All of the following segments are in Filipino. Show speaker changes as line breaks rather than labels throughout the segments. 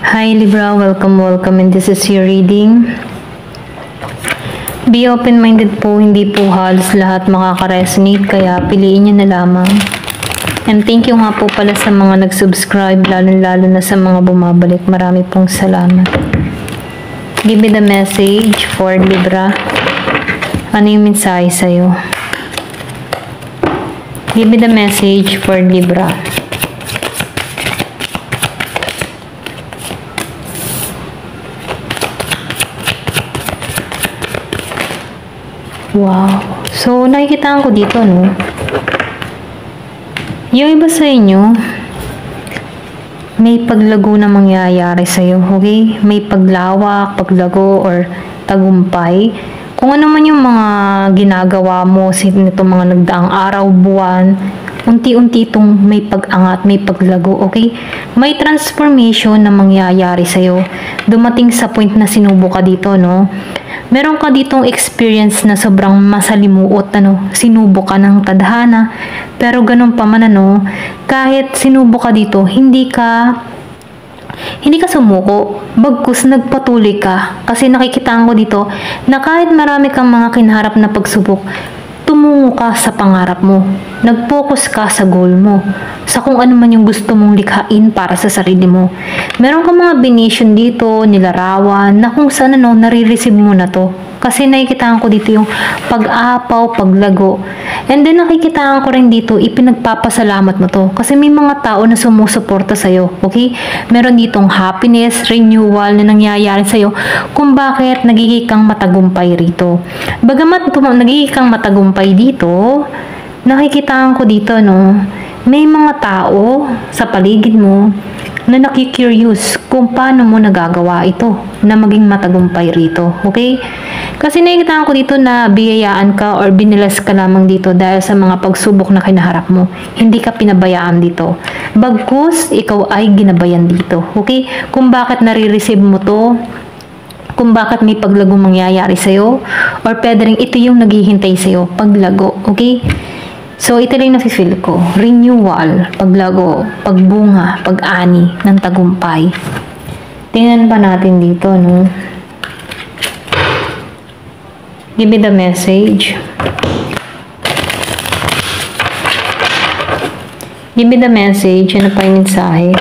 Hi Libra, welcome and this is your reading. Be open-minded po, hindi po halos lahat makaka-resonate kaya piliin nyo na lamang. And thank you nga po pala sa mga nag-subscribe, lalo na sa mga bumabalik. Marami pong salamat. Give me the message for Libra. Ano yung mensahe sa'yo? Give me the message for Libra. Wow. So, nakikita ko dito, no? Yung iba sa inyo, may paglago na mangyayari sa'yo, okay? May paglawak, paglago, or tagumpay. Kung ano man yung mga ginagawa mo sa itong mga nagdaang araw, buwan, unti-unti itong may pag-angat, may paglago, okay? May transformation na mangyayari sa'yo. Dumating sa point na sinubo ka dito, no? Meron ka ditong experience na sobrang masalimuot, ano? Sinubo ka ng tadhana, pero ganun pa man, ano? Kahit sinubo ka dito, hindi ka sumuko, bagkus nagpatuloy ka. Kasi nakikitaan ko dito na kahit marami kang mga kinaharap na pagsubok, tumungo ka sa pangarap mo. Nag-focus ka sa goal mo. Sa kung ano man yung gusto mong likhain para sa sarili mo. Meron kang mga bination dito, nilarawan, na kung saan nare-receive mo na to. Kasi nakikitaan ko dito yung pag-apaw, paglago. And then nakikitaan ko rin dito, ipinagpapasalamat mo to. Kasi may mga tao na sumusuporta sa'yo. Okay? Meron ditong happiness, renewal na nangyayari sa'yo kung bakit nagiging kang matagumpay rito. Bagamat nagiging kang matagumpay dito, nakikitaan ko dito, no, may mga tao sa paligid mo na nakikurious kung paano mo nagagawa ito na maging matagumpay rito. Okay? Kasi nakikitaan ko dito na biyayaan ka or binilas ka lamang dito dahil sa mga pagsubok na kinaharap mo. Hindi ka pinabayaan dito. Bagkus, ikaw ay ginabayan dito. Okay? Kung bakit nare-receive mo to, kung bakit may paglago mangyayari sa'yo, or pwede rin ito yung naghihintay sa'yo, paglago. Okay? So, ito lang nafe-feel ko. Renewal, paglago, pagbunga, pag-ani ng tagumpay. Tingnan pa natin dito, no? Give me the message. Give me the message. Ano pa yung mensahe?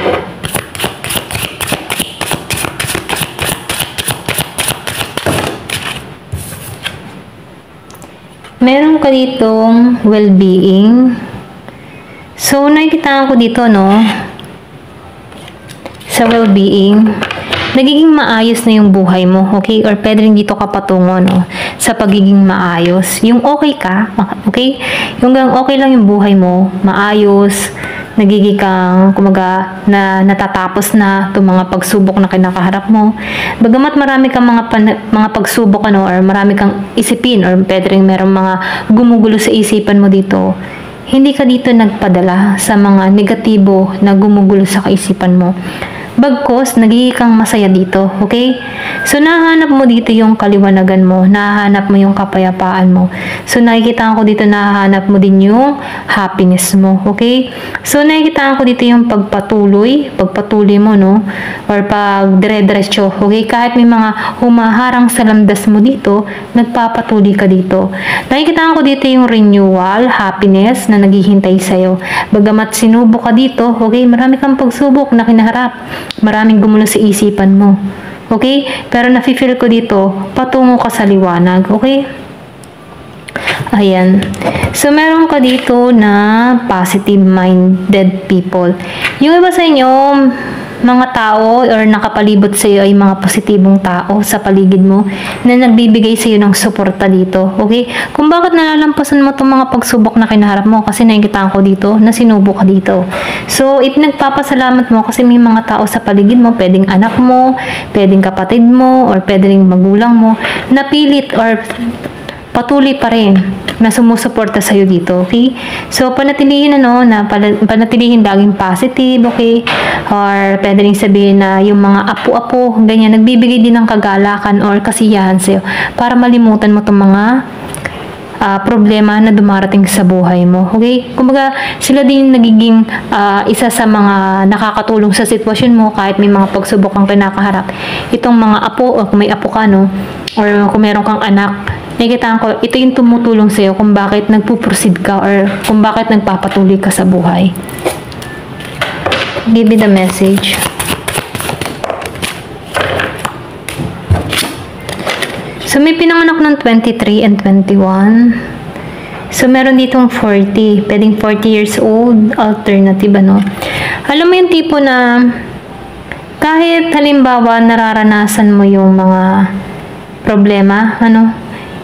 Meron ka ditong well-being. So, nakikita ko dito, no? Sa well-being, nagiging maayos na yung buhay mo, okay? Or pwede rin dito ka patungo, no? Sa pagiging maayos. Yung okay ka, okay? Yung okay lang yung buhay mo, maayos, nagiging kang, kumaga, na natatapos na itong mga pagsubok na kinakaharap mo. Bagamat marami kang mga pagsubok, ano, or marami kang isipin, or pwede rin merong mga gumugulo sa isipan mo dito, hindi ka dito nagpadala sa mga negatibo na gumugulo sa kaisipan mo. Bagkus, nagiging kang masaya dito, okay? So, nahanap mo dito yung kaliwanagan mo, nahanap mo yung kapayapaan mo. So, nakikita ko dito, nahanap mo din yung happiness mo, okay? So, nakikita ko dito yung pagpatuloy mo, no? Or pag-dire-diretso, okay? Kahit may mga humaharang sa landas mo dito, nagpapatuloy ka dito. Nakikita ko dito yung renewal, happiness na naghihintay sa'yo. Bagamat sinubo ka dito, okay? Marami kang pagsubok na kinaharap. Maraming gumulo sa isipan mo. Okay? Pero nafe-feel ko dito, patungo ka sa liwanag. Okay? Ayan. So, meron ka dito na positive-minded people. Yung iba sa inyo, mga tao or nakapalibot sa iyo ay mga positibong tao sa paligid mo na nagbibigay sa iyo ng suporta dito. Okay? Kung bakit nalalampasan mo itong mga pagsubok na kinaharap mo kasi nakikita ko dito na sinubo ka dito. So, nagpapasalamat mo kasi may mga tao sa paligid mo, pwedeng anak mo, pwedeng kapatid mo, or pwedeng magulang mo, napilit or patuloy pa rin na sumusuporta sa'yo dito, okay? So, panatilihin panatilihin laging positive, okay? Or pwede rin sabihin na yung mga apo-apo, ganyan, nagbibigay din ng kagalakan or kasiyahan sa'yo para malimutan mo itong mga problema na dumarating sa buhay mo. Okay? Kumbaga, sila din nagiging isa sa mga nakakatulong sa sitwasyon mo kahit may mga pagsubok kang kinakaharap. Itong mga apo, o kung may apo ka, no? Or kung meron kang anak, nakikita ko, ito yung tumutulong sa'yo kung bakit nagpuproceed ka or kung bakit nagpapatuloy ka sa buhay. Give me the message. So, may pinanganak ng 23 and 21. So, meron ditong 40. Pwedeng 40 years old. Alternative, ano? Alam mo yung tipo na kahit halimbawa nararanasan mo yung mga problema, ano?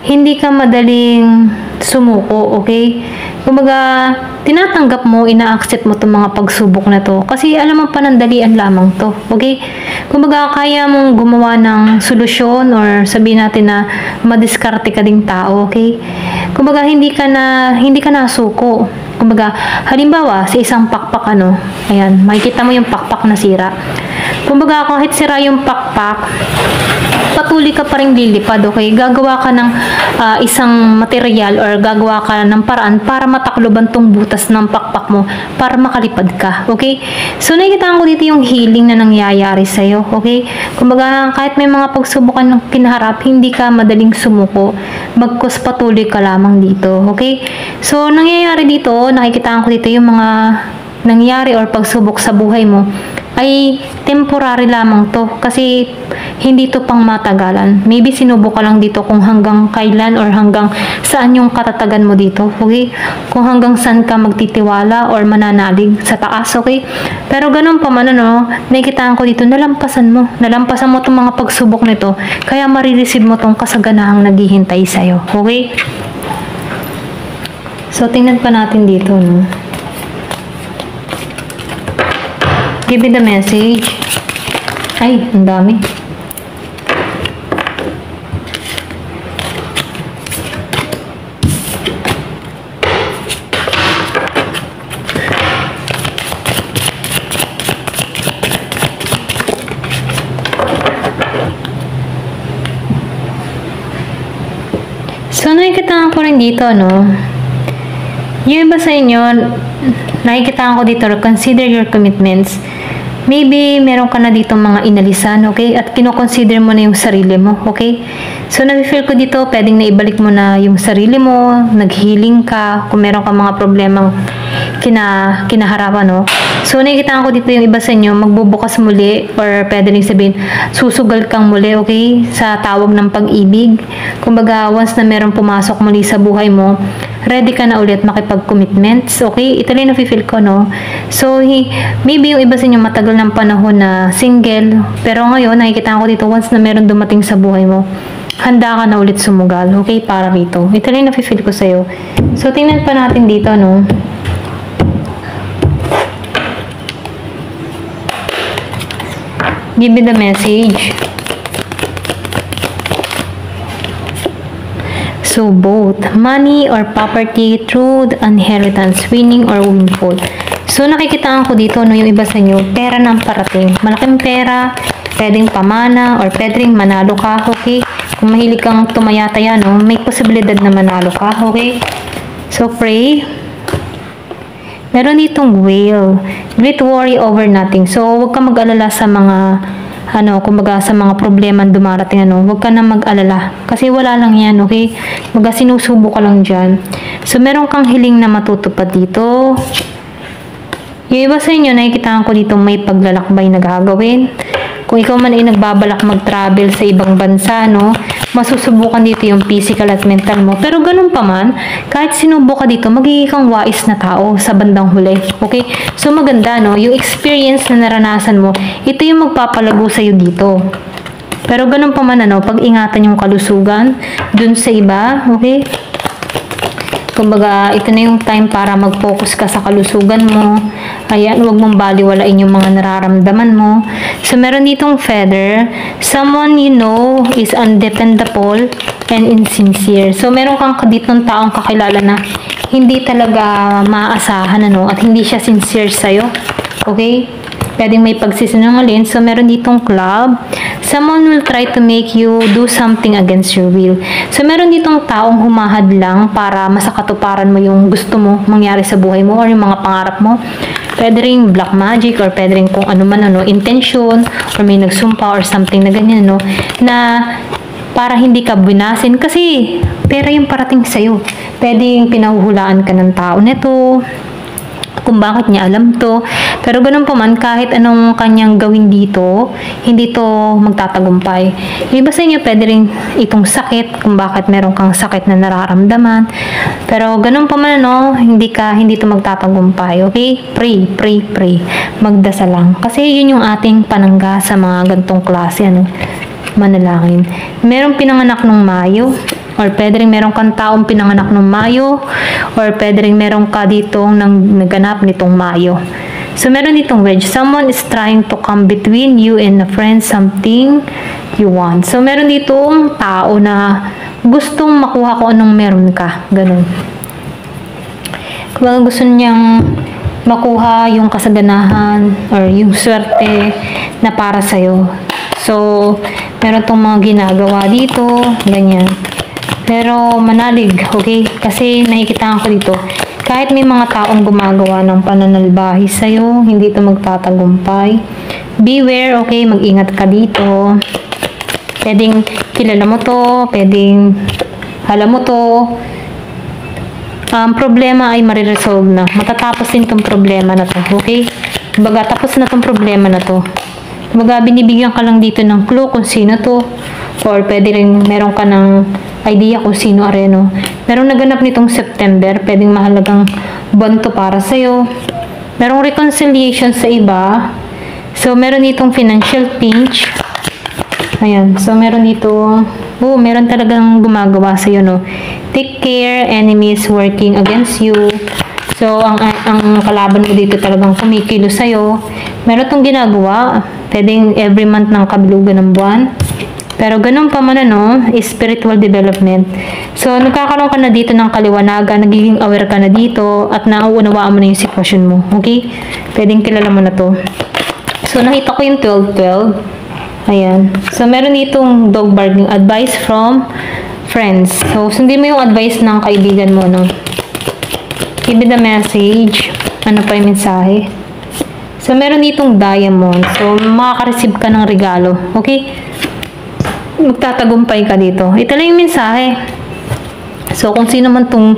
Hindi ka madaling sumuko, okay? Kumbaga, tinatanggap mo, ina-accept mo itong mga pagsubok na to. Kasi alam mo, panandalian lamang to, okay? Kumbaga, kaya mong gumawa ng solusyon or sabihin natin na madiskarte ka ding tao, okay? Kumbaga, hindi ka nasuko. Kumbaga, halimbawa, sa isang pakpak, ano, ayan, makikita mo yung pakpak na sira. Kumbaga, kahit sira yung pakpak, patuloy ka pa rin lilipad, okay? Gagawa ka ng isang material or gagawa ka ng paraan para matakloban tong butas ng pakpak mo para makalipad ka, okay? So, nakikita ko dito yung healing na nangyayari sa'yo, okay? Kumbaga, kahit may mga pagsubukan ng kinaharap, hindi ka madaling sumuko. Bagkus patuloy ka lamang dito, okay? So, nangyayari dito, nakikita ko dito yung mga nangyari or pagsubok sa buhay mo ay temporary lamang to kasi hindi to pang matagalan. Maybe sinubok ka lang dito kung hanggang kailan or hanggang saan yung katatagan mo dito, okay? Kung hanggang saan ka magtitiwala or mananalig sa taas, okay? Pero ganun pa man, ano, nakikitaan ko dito, nalampasan mo itong mga pagsubok nito, kaya marireceive mo tong kasaganahang naghihintay sa'yo, okay? So, tingnan pa natin dito, no? Give me the message. Ay, ang dami. So, nakikita ko rin dito, no? Yung iba sa inyo, nakikita ko dito, consider your commitments. Maybe, meron ka na dito mga inalisan, okay? At kinoconsider mo na yung sarili mo, okay? So, nafe-feel ko dito, pwedeng naibalik mo na yung sarili mo, nag-healing ka, kung meron ka mga problemang kinaharapan, no? So, nakikita ko dito yung iba sa inyo, magbubukas muli, or pwede rin sabihin, susugal kang muli, okay? Sa tawag ng pag-ibig. Kumbaga, once na meron pumasok muli sa buhay mo, ready ka na ulit makipag-commitments, okay? Ito lang nafe-feel ko, no? So, maybe yung iba sa inyo matagal ng panahon na single, pero ngayon, nakikita ko dito, once na meron dumating sa buhay mo, handa ka na ulit sumugal, okay? Para rito. Ito lang nafe-feel ko sa'yo. So, tingnan pa natin dito, no? Give me the message. So, both money or property, truth, inheritance, winning or windfall. So, nakikitaan ko dito, no, yung iba sa inyo, pera ng parating. Malaking pera, pwedeng pamana, or pwedeng manalo ka, okay? Kung mahilig kang tumayataya, no, may posibilidad na manalo ka, okay? So, pray. Meron ditong whale. Great worry over nothing. So, huwag ka mag-alala sa mga kumbaga sa mga problema dumarating, huwag ka na mag-alala. Kasi wala lang yan, okay? Kumbaga sinusubo ka lang dyan. So, meron kang hiling na matutupad dito. Yung iba sa inyo, nakikita ko dito may paglalakbay na gagawin. Kung ikaw man ay nagbabalak mag-travel sa ibang bansa, no, masusubukan dito yung physical at mental mo. Pero ganun pa man, kahit sinubo ka dito, magiging kang wais na tao sa bandang huli. Okay? So maganda, no, yung experience na naranasan mo, ito yung magpapalago sa'yo dito. Pero ganun pa man, pag-ingatan yung kalusugan dun sa iba, okay? Kumbaga, ito na yung time para mag-focus ka sa kalusugan mo. Ayan, huwag mong baliwalain yung mga nararamdaman mo. So, meron ditong feather. Someone you know is undependable and insincere. So, meron kang ditong taong kakilala na hindi talaga maaasahan, at hindi siya sincere sa'yo. Okay? pwedeng may pagsisinungaling. So, meron ditong club. Someone will try to make you do something against your will. So, meron ditong taong humahad lang para masakatuparan mo yung gusto mo mangyari sa buhay mo or yung mga pangarap mo. Pwede rin black magic or pwede rin kung ano man, intention or may nagsumpa or something na ganyan, na para hindi ka binasin kasi pera yung parating sa'yo. Pwedeng pinahuhulaan ka ng tao nito kung bakit niya alam to. Pero ganun pa man, kahit anong kanyang gawin dito, hindi to magtatagumpay. Yung iba sa inyo, pwede rin itong sakit, kung bakit meron kang sakit na nararamdaman. Pero ganun pa man, hindi to magtatagumpay. Okay? Pray. Magdasal lang. Kasi yun yung ating panangga sa mga gantong klase, manalangin. Merong pinanganak ng Mayo, or pwede rin meron kang taong pinanganak ng Mayo, or pwede rin meron ka ditong naganap nitong Mayo. So, meron ditong wedge. Someone is trying to come between you and a friend, something you want. So, meron ditong tao na gustong makuha kung anong meron ka. Ganun. Kung gusto niyang makuha yung kasaganahan or yung swerte na para sa'yo. So, meron tong mga ginagawa dito. Ganyan. Pero manalig, okay? Kasi nakikita ko dito, kahit may mga taong gumagawa ng pananalbahi sa'yo, hindi ito magtatagumpay. Beware, okay? Mag-ingat ka dito. Pwedeng kilala mo to, pwedeng alam mo to. Problema ay mariresolve na. Matatapos din tong problema na to, okay? Kumbaga, tapos na tong problema na to. Kumbaga, binibigyan ka lang dito ng clue kung sino to. Or pwede rin meron ka ng idea kung sino areno. Merong naganap nitong September, pwedeng mahalagang buwan to para sa'yo. Merong reconciliation sa iba. So, meron ditong financial pinch. Ayan. So, meron dito, meron talagang gumagawa sa'yo, Take care, enemies working against you. So, ang kalaban mo dito talagang kumikilos sa'yo. Meron tong ginagawa. Pwedeng every month ng kabilugan ng buwan. Pero ganun pa man, spiritual development. So, nagkakaroon ka na dito ng kaliwanagan, nagiging aware ka na dito, at nauunawaan mo na yung sitwasyon mo. Okay? Pwedeng kilala mo na to. So, nakita ko yung 12-12. Ayan. So, meron ditong dog barking advice from friends. So, sundin mo yung advice ng kaibigan mo, Give me the message. Ano pa yung mensahe? So, meron ditong diamond. So, makaka-receive ka ng regalo. Okay? Magtatagumpay ka dito. Ito lang yung mensahe. So, kung sino man tong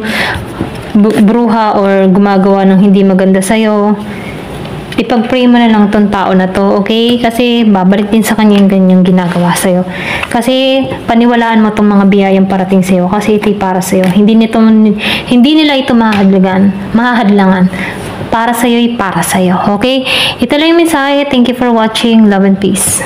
bruha or gumagawa ng hindi maganda sa'yo, ipag-pray mo na lang tong tao na to, okay? Kasi babalik din sa kanya yung ganyang ginagawa sa'yo. Kasi paniwalaan mo tong mga biyayang parating sa'yo kasi ito'y para sa'yo. Hindi nila ito mahahadlangan. Para sa'yo, para sa'yo. Okay? Ito lang yung mensahe. Thank you for watching. Love and peace.